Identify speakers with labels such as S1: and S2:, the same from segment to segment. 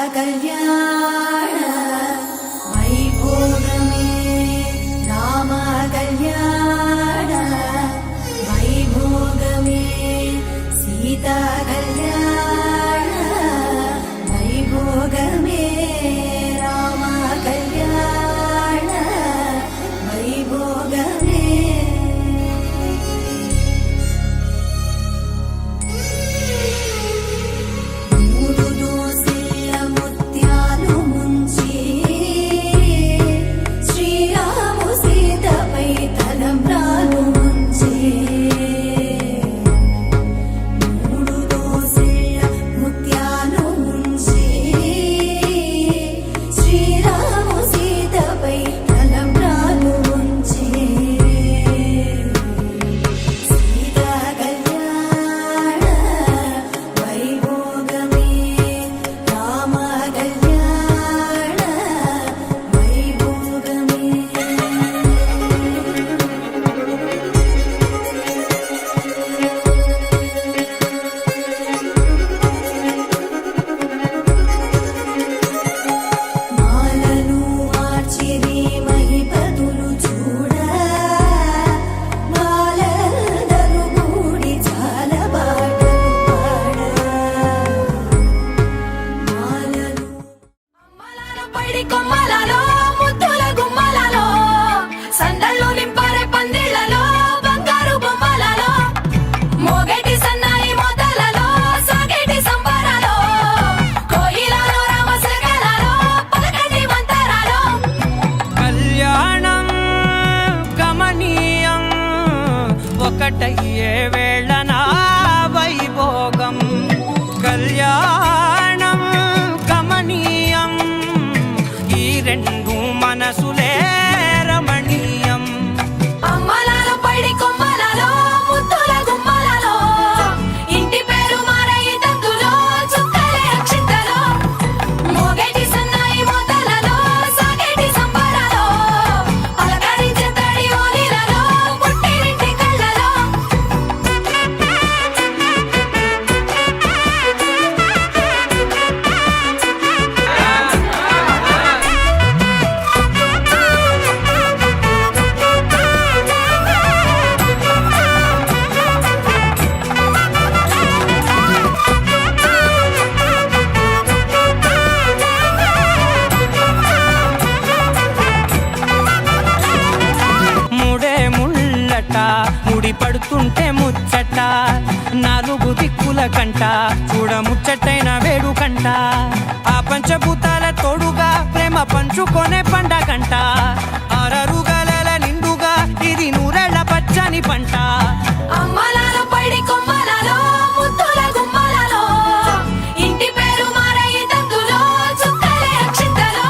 S1: కళ్యాణ వైభోగమే రామ కళ్యాణ వైభోగమే సీతా కళ్యాణ వైభోగమే రామ కళ్యాణ వైభోగమే కొమ్మలలో ముద్దుల గుమ్మలలో సందళ్ళు నింపరే పందిళ్లలో బంగారు బొమ్మలలో మోగేటి సన్నాయి మోతలలో సాగేటి సంబరాలో కోయిలలో రామసగలలో పలకటి మంతరాలో
S2: కళ్యాణం గమనీయం ఒకటయ్యే వేళన వైభోగం కళ్యాణం గమనీయం ఈ రెండు మనసులే రమణీయం
S1: అమ్మలలో పడి కొమ్మలలో ముద్దుల గుమ్మలలో ఇంటి పేరు మారయి తందులో చుక్కలే అక్షింతలో మోగేటి సన్నాయి మోతలలో సాగేటి సంబరాలో పలకరించే తడి ఓలిలలో పుట్టినింటి కళ్ళలో
S2: ముడే ముళ్ళట ముడి పడుతుంటే ముచ్చట నాలుగు దిక్కుల కంట చూడ ముచ్చటైన వేడుకంట ఆ పంచభూతాల తోడుగా ప్రేమ పంచుకొనే పండగంట ఆరరుగల నిండుగా ఇది నూరెళ్ళ పచ్చని పంట
S1: అమ్మలలో పడి కొమ్మలలో ముద్దుల గుమ్మలలో ఇంటి పేరు మారయి తందులో చుక్కలే అక్షింతలో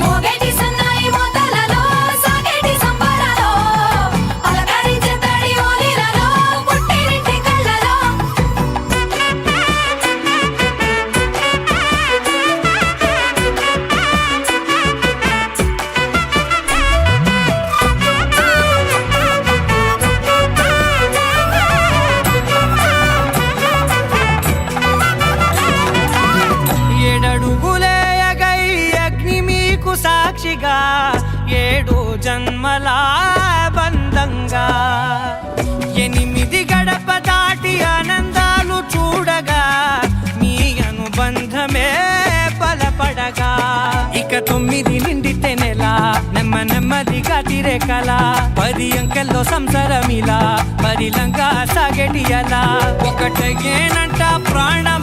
S1: మోగేటి సన్నాయి మోతలలో సాగేటి సంబరాలో పలకరించే తడి ఓలిలలో పుట్టినింటి కళ్ళలో
S2: ఏడడుగులేయగై అగ్ని మీకు సాక్షిగా ఏడు జన్మల బంధంగా ఎనిమిది గడప దాటి ఆనందాలు చూడగా మీ అనుబంధమే బలపడగా ఇక 9 నిండితే నెల నెమ్మదిగా తిరేకల 10 అంకెల్లో సంసారమిలా పరిలంగా సాగేటి అలా ఒకటేనంట ప్రాణం